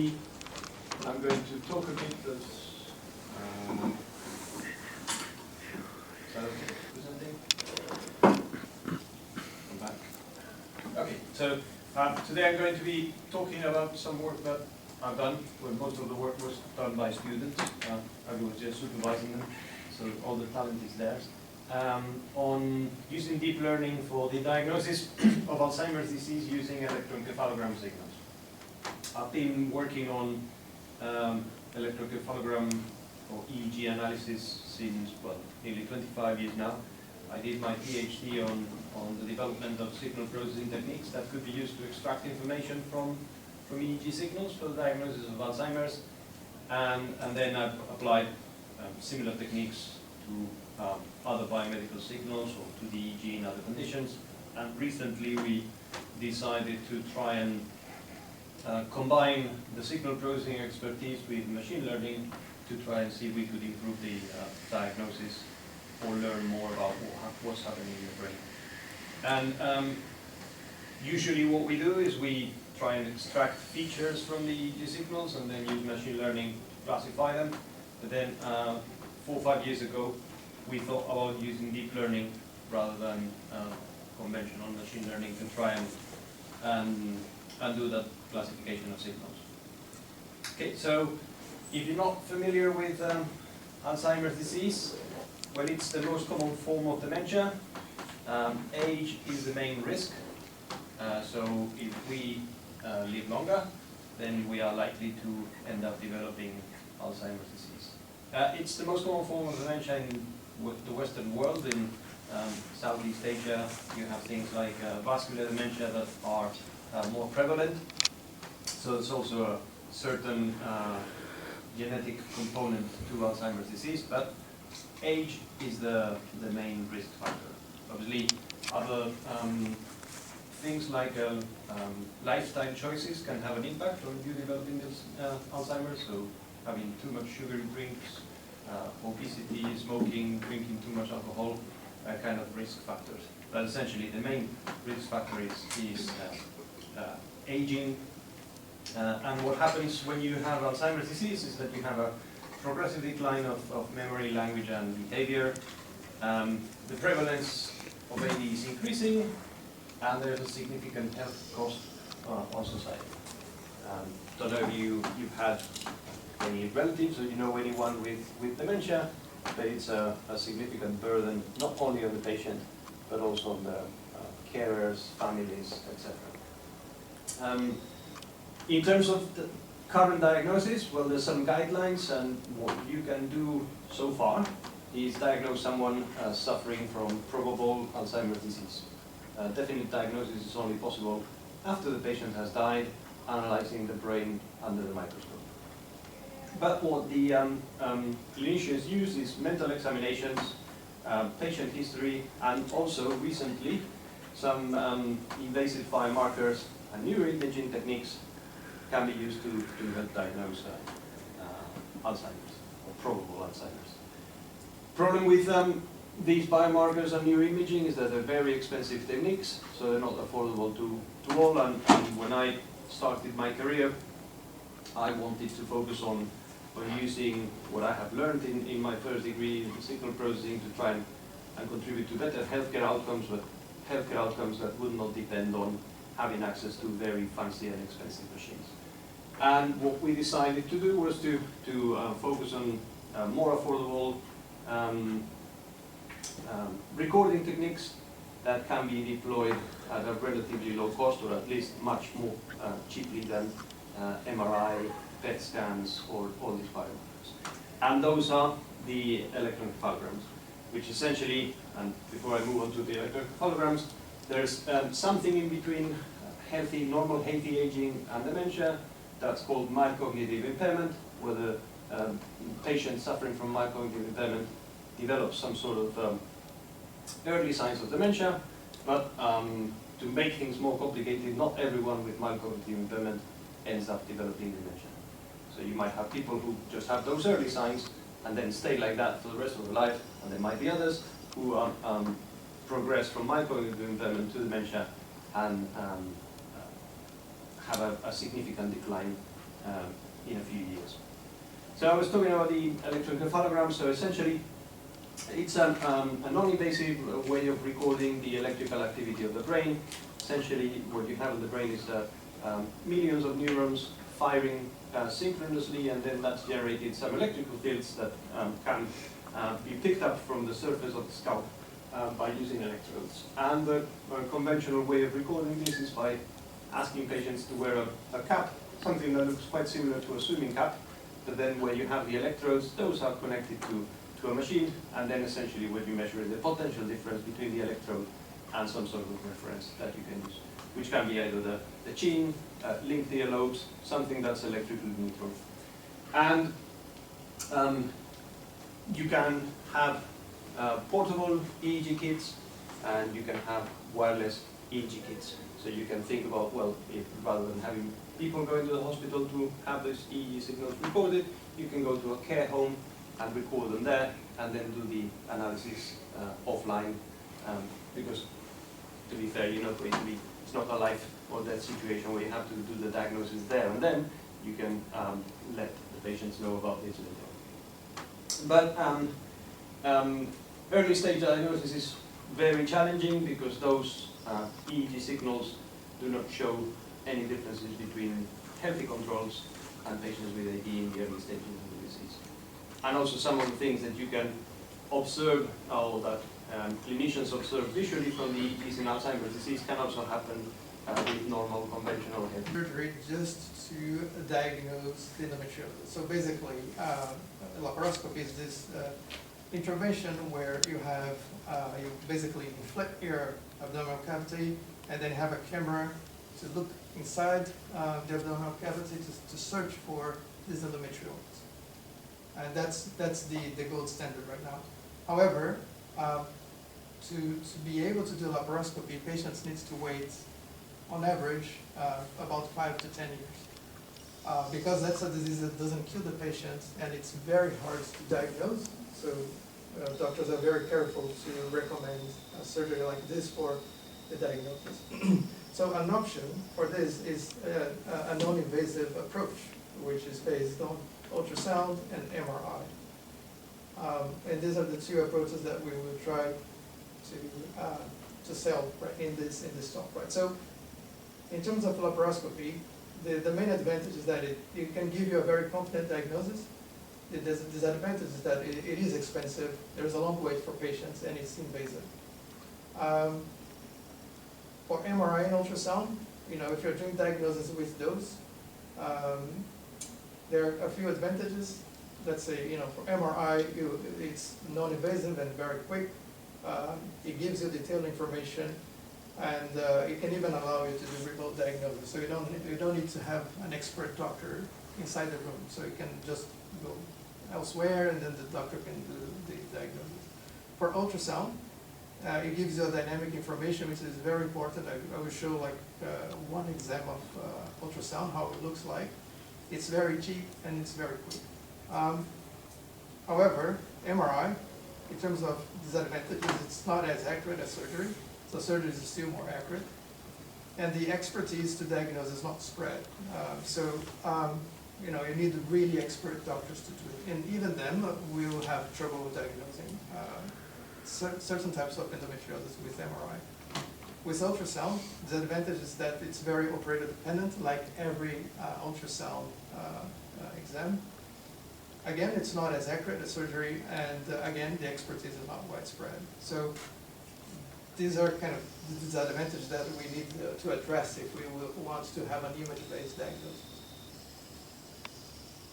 I'm going to talk a bit of presenting. I'm back. Okay, so today I'm going to be talking about some work that I've done. Well, most of the work was done by students. I was just supervising them, so all the talent is theirs. On using deep learning for the diagnosis of Alzheimer's disease using electroencephalogram signals. I've been working on electroencephalogram or EEG analysis since, well, nearly 25 years now. I did my PhD on the development of signal processing techniques that could be used to extract information from EEG signals for the diagnosis of Alzheimer's. And then I've applied similar techniques to other biomedical signals or to the EEG in other conditions. And recently we decided to try and combine the signal processing expertise with machine learning to try and see if we could improve the diagnosis or learn more about what's happening in the brain. And usually what we do is we try and extract features from the EEG signals and then use machine learning to classify them. But then 4 or 5 years ago, we thought about using deep learning rather than conventional machine learning to try and do that classification of signals. Okay, so if you're not familiar with Alzheimer's disease, well, it's the most common form of dementia. Age is the main risk. So if we live longer, then we are likely to end up developing Alzheimer's disease. It's the most common form of dementia in the Western world. In Southeast Asia, you have things like vascular dementia that are more prevalent. So there's also a certain genetic component to Alzheimer's disease, but age is the main risk factor. Obviously, other things like lifestyle choices can have an impact on you developing this Alzheimer's. So having too much sugary drinks, obesity, smoking, drinking too much alcohol, kind of risk factors. But essentially, the main risk factor is aging. And what happens when you have Alzheimer's disease is that you have a progressive decline of memory, language, and behavior. The prevalence of AD is increasing, and there's a significant health cost on society. Don't know if you've had any relatives or you know anyone with dementia, but it's a significant burden not only on the patient, but also on the carers, families, etc. In terms of the current diagnosis, well, there's some guidelines, and what you can do so far is diagnose someone suffering from probable Alzheimer's disease. Definite diagnosis is only possible after the patient has died, analyzing the brain under the microscope. But what the clinicians use is mental examinations, patient history, and also recently some invasive biomarkers and neuroimaging techniques can be used to help diagnose Alzheimer's or probable Alzheimer's. Problem with these biomarkers and neuroimaging is that they're very expensive techniques, so they're not affordable to all. And when I started my career, I wanted to focus on using what I have learned in my first degree in signal processing to try and contribute to better healthcare outcomes, but healthcare outcomes that would not depend on having access to very fancy and expensive machines. And what we decided to do was to focus on more affordable recording techniques that can be deployed at a relatively low cost, or at least much more cheaply than MRI, PET scans, or all these biomarkers. And those are the electroencephalograms, which essentially, and before I move on to the electroencephalograms, there's something in between normal healthy aging and dementia. That's called mild cognitive impairment, where the patient suffering from mild cognitive impairment develops some sort of early signs of dementia. But to make things more complicated, not everyone with mild cognitive impairment ends up developing dementia. So you might have people who just have those early signs and then stay like that for the rest of their life, and there might be others who progress from mild cognitive impairment to dementia and have a significant decline in a few years. So I was talking about the electroencephalogram. So essentially, it's a non-invasive way of recording the electrical activity of the brain. Essentially, what you have in the brain is millions of neurons firing synchronously, and then that's generated some electrical fields that can be picked up from the surface of the scalp by using electrodes. And the conventional way of recording this is by asking patients to wear a cap, something that looks quite similar to a swimming cap, but then where you have the electrodes, those are connected to a machine, and then essentially what you measure is the potential difference between the electrode and some sort of reference that you can use, which can be either the chin, linked earlobes, something that's electrically neutral. And you can have portable EEG kits, and you can have wireless EEG kits. So you can think about, well, if rather than having people going to the hospital to have those EEG signals recorded, you can go to a care home and record them there, and then do the analysis offline, because to be fair, you're not going to be, it's not a life or death situation where you have to do the diagnosis there and then. You can let the patients know about this later. But early stage diagnosis is very challenging because those EEG signals do not show any differences between healthy controls and patients with AD in the early stages of the disease. And also some of the things that you can observe, or that clinicians observe visually from the EEGs in Alzheimer's disease, can also happen with normal conventional head surgery just to diagnose the endometriosis. So basically, laparoscopy is this intervention where you have, you basically inflate your abdominal cavity and then have a camera to look inside the abdominal cavity to search for this endometriosis. And that's the gold standard right now. However, to be able to do laparoscopy, patients need to wait on average about 5 to 10 years. Because that's a disease that doesn't kill the patient and it's very hard to diagnose. So doctors are very careful to recommend a surgery like this for the diagnosis. So an option for this is a non-invasive approach, which is based on ultrasound and MRI. And these are the two approaches that we will try to sell right in this talk, right? So in terms of laparoscopy, the main advantage is that it can give you a very confident diagnosis. The disadvantage is that it is expensive, there's a long wait for patients, and it's invasive. For MRI and ultrasound, if you're doing diagnosis with those, there are a few advantages. Let's say, for MRI, it's non-invasive and very quick. It gives you detailed information, and it can even allow you to do remote diagnosis. So you don't need to have an expert doctor inside the room. So you can just go elsewhere, and then the doctor can do the diagnosis. For ultrasound, it gives you a dynamic information, which is very important. I will show one exam of ultrasound, how it looks like. It's very cheap and it's very quick. However, MRI, in terms of disadvantages, it's not as accurate as surgery. So surgery is still more accurate. And the expertise to diagnose is not spread. You need really expert doctors to do it. And even then, we will have trouble diagnosing certain types of endometriosis with MRI. With ultrasound, the advantage is that it's very operator dependent, like every ultrasound exam. Again, it's not as accurate as surgery, and again, the expertise is not widespread. So these are kind of the disadvantages that we need to address if we want to have an image-based diagnosis.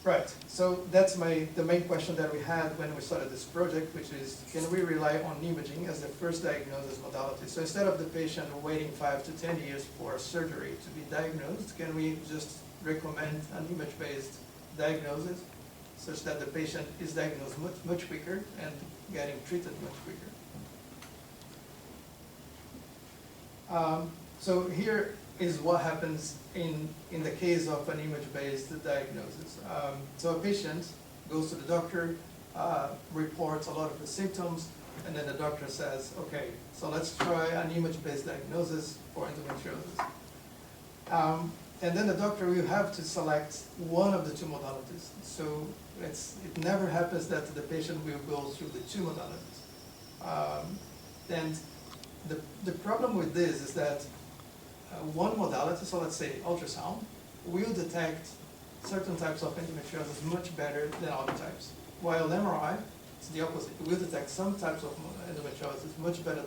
Right, so that's the main question that we had when we started this project, which is, can we rely on imaging as the first diagnosis modality? So instead of the patient waiting 5 to 10 years for surgery to be diagnosed, can we just recommend an image-based diagnosis such that the patient is diagnosed much quicker and getting treated much quicker? So here is what happens in the case of an image-based diagnosis. So a patient goes to the doctor, reports a lot of the symptoms, and then the doctor says, okay, so let's try an image-based diagnosis for endometriosis. And then the doctor will have to select one of the two modalities. So it never happens that the patient will go through the two modalities. And the problem with this is that one modality, so let's say ultrasound, will detect certain types of endometriosis much better than other types. While MRI, it's the opposite. It will detect some types of endometriosis much better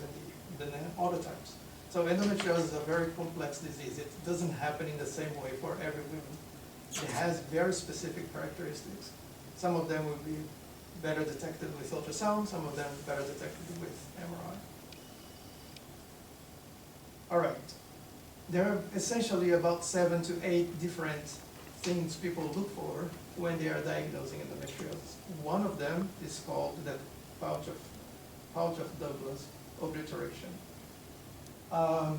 than other types. So endometriosis is a very complex disease. It doesn't happen in the same way for every woman. It has very specific characteristics. Some of them will be better detected with ultrasound, some of them better detected with MRI. All right. There are essentially about 7 to 8 different things people look for when they are diagnosing endometriosis. One of them is called the pouch of Douglas obliteration. I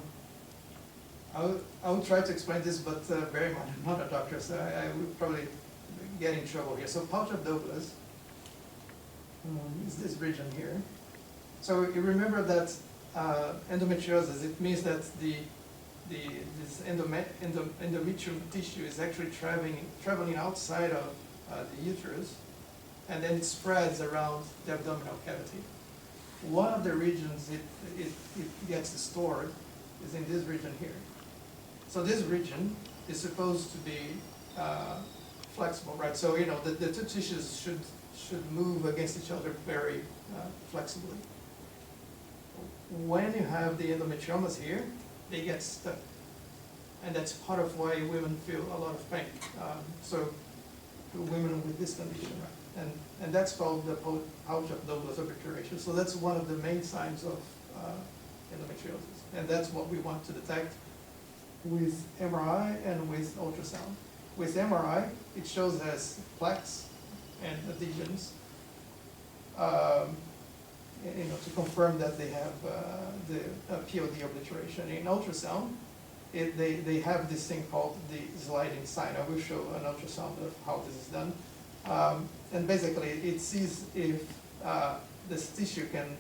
will try to explain this, but bear in mind, I'm not a doctor, so I will probably get in trouble here. So pouch of Douglas is this region here. So you remember that endometriosis, it means that this endometrial tissue is actually traveling outside of the uterus, and then it spreads around the abdominal cavity. One of the regions it gets stored is in this region here. So this region is supposed to be flexible, right? So you know the two tissues should move against each other very flexibly. When you have the endometriomas here, they get stuck, and that's part of why women feel a lot of pain. So women with this condition, right? And that's called the pouch of Douglas obliteration. So that's one of the main signs of endometriosis, and that's what we want to detect with MRI and with ultrasound. With MRI, it shows as plaques and adhesions, to confirm that they have the POD obliteration. In ultrasound, they have this thing called the sliding sign. I will show an ultrasound of how this is done. And basically, it sees if this tissue can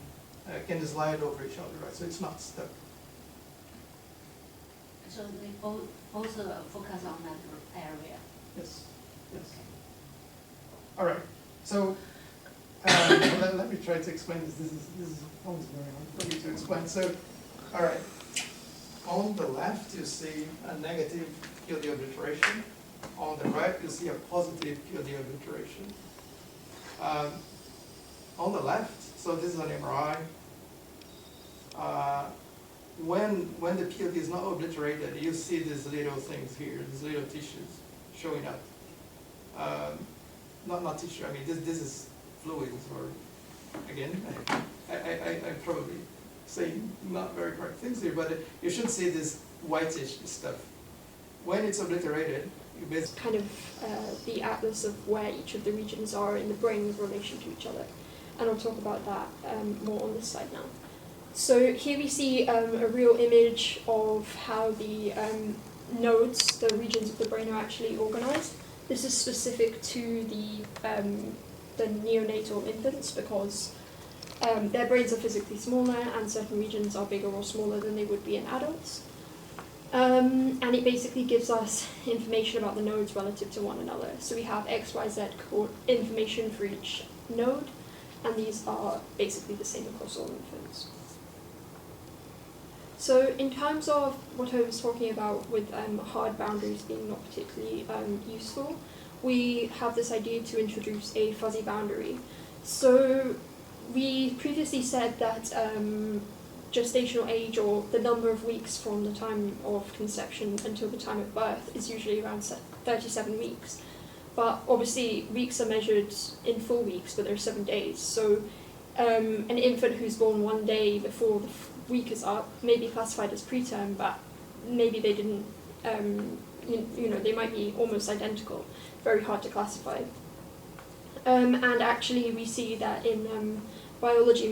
slide over each other, right? So it's not stuck. So they both focus on that area. Yes. Yes. Okay. All right. So let me try to explain this. This is always very hard for me to explain. So, all right. On the left, you see a negative POD obliteration. On the right, you see a positive POD obliteration. On the left, so this is an MRI. When the POD is not obliterated, you see these little things here, these little tissues showing up. Not tissue. I mean, this is fluids, or again, I probably say not very correct things here, but you should see this whitish stuff. When it's obliterated, you basically kind of the atlas of where each of the regions are in the brain in relation to each other, and I'll talk about that more on this slide now. So here we see a real image of how the nodes, the regions of the brain, are actually organized. This is specific to the neonatal infants because their brains are physically smaller and certain regions are bigger or smaller than they would be in adults. And it basically gives us information about the nodes relative to one another. So we have X, Y, Z information for each node, and these are basically the same across all infants. So in terms of what I was talking about with hard boundaries being not particularly useful, we have this idea to introduce a fuzzy boundary. So we previously said that gestational age, or the number of weeks from the time of conception until the time of birth, is usually around 37 weeks. But obviously weeks are measured in full weeks, but there are 7 days. So an infant who's born one day before the week is up may be classified as preterm, but maybe they didn't, they might be almost identical. Very hard to classify. And actually we see that in biology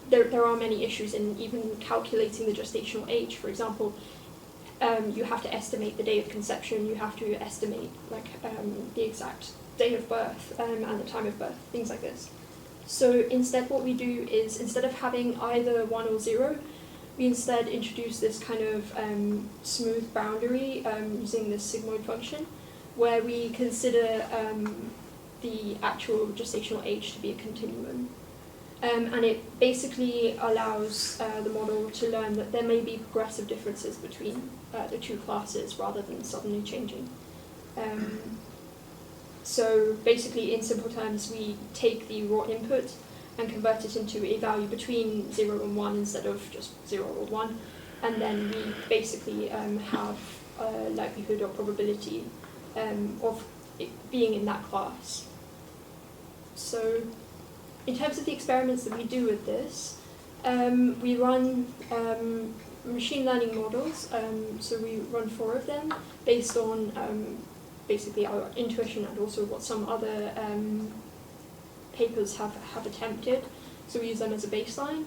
there are many issues in even calculating the gestational age. For example, you have to estimate the day of conception, you have to estimate the exact day of birth and the time of birth, things like this. So instead what we do is, instead of having either 1 or 0, we instead introduce this kind of smooth boundary using this sigmoid function, where we consider the actual gestational age to be a continuum. And it basically allows the model to learn that there may be progressive differences between the two classes rather than suddenly changing. So basically, in simple terms, we take the raw input and convert it into a value between 0 and 1 instead of just 0 or 1, and then we basically have a likelihood or probability of it being in that class. So in terms of the experiments that we do with this, we run machine learning models, so we run 4 of them based on basically our intuition and also what some other papers have attempted, so we use them as a baseline.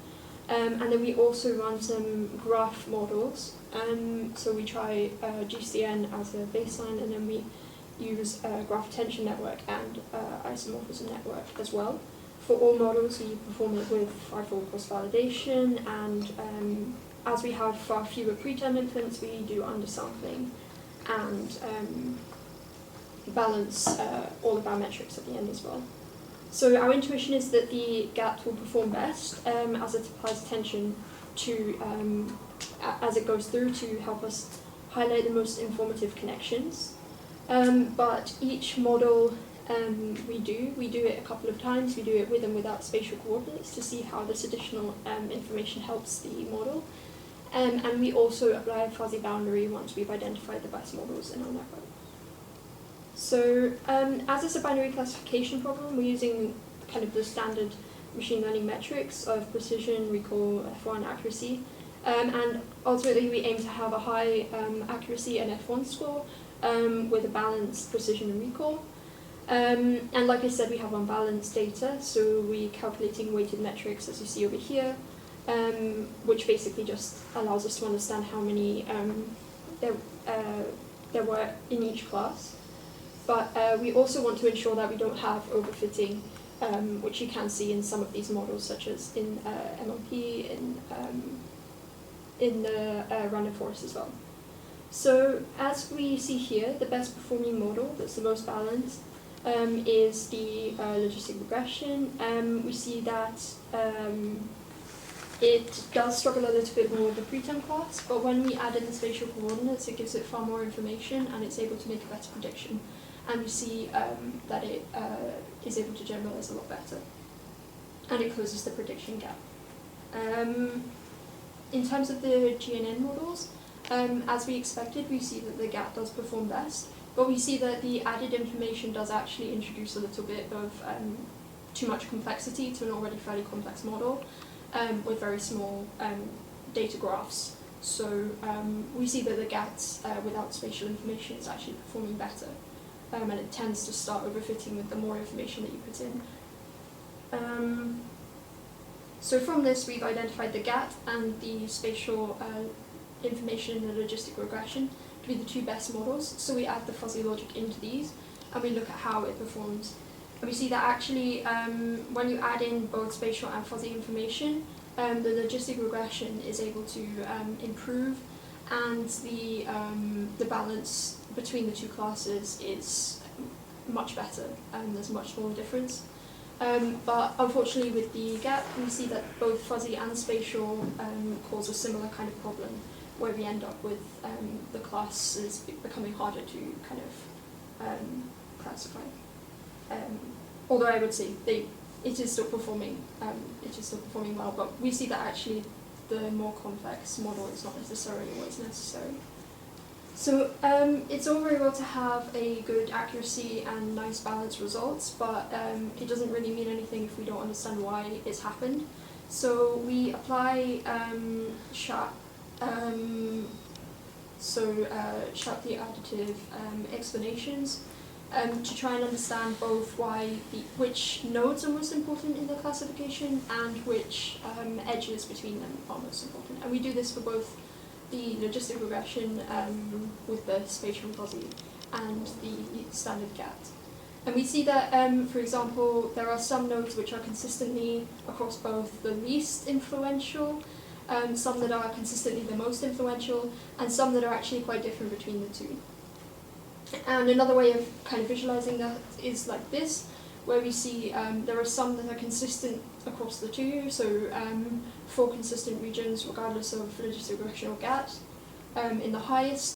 And then we also run some graph models, so we try GCN as a baseline, and then we use graph attention network and isomorphism network as well. For all models, we perform it with 5-fold cross-validation, and as we have far fewer preterm infants, we do undersampling and balance all of our metrics at the end as well. So our intuition is that the GAT will perform best as it applies attention to, as it goes through, to help us highlight the most informative connections. But each model we do it a couple of times. We do it with and without spatial coordinates to see how this additional information helps the model. And we also apply a fuzzy boundary once we've identified the best models in our network. So as it's a binary classification problem, we're using kind of the standard machine learning metrics of precision, recall, F1, and accuracy. And ultimately, we aim to have a high accuracy and F1 score with a balanced precision and recall. And like I said, we have unbalanced data, so we're calculating weighted metrics, as you see over here, which basically just allows us to understand how many there were in each class. But we also want to ensure that we don't have overfitting, which you can see in some of these models, such as in MLP, in the random forest as well. So as we see here, the best performing model that's the most balanced is the logistic regression. We see that it does struggle a little bit more with the preterm class, but when we add in the spatial coordinates, it gives it far more information and it's able to make a better prediction. And we see that it is able to generalize a lot better. And it closes the prediction gap. In terms of the GNN models, as we expected, we see that the GAT does perform best, but we see that the added information does actually introduce a little bit of too much complexity to an already fairly complex model with very small data graphs. So we see that the GAT without spatial information is actually performing better. And it tends to start overfitting with the more information that you put in. So from this, we've identified the GAT and the spatial information in the logistic regression to be the 2 best models. So we add the fuzzy logic into these, and we look at how it performs. And we see that actually, when you add in both spatial and fuzzy information, the logistic regression is able to improve, and the balance between the 2 classes is much better, and there's a much smaller difference. But unfortunately with the GAT, we see that both fuzzy and spatial cause a similar kind of problem, where we end up with the classes becoming harder to kind of classify. Although I would say it is still performing well, but we see that actually the more complex model is not necessarily always necessary. So it's all very well to have a good accuracy and nice balanced results, but it doesn't really mean anything if we don't understand why it's happened. So we apply SHAP, SHAP the additive explanations, to try and understand both which nodes are most important in the classification and which edges between them are most important. And we do this for both the logistic regression with the spatial and fuzzy and the standard GAT. And we see that, for example, there are some nodes which are consistently across both the least influential some that are consistently the most influential, and some that are actually quite different between the two. And another way of kind of visualizing that is like this, where we see there are some that are consistent across the two, so 4 consistent regions regardless of religious aggression or GATT in the highest,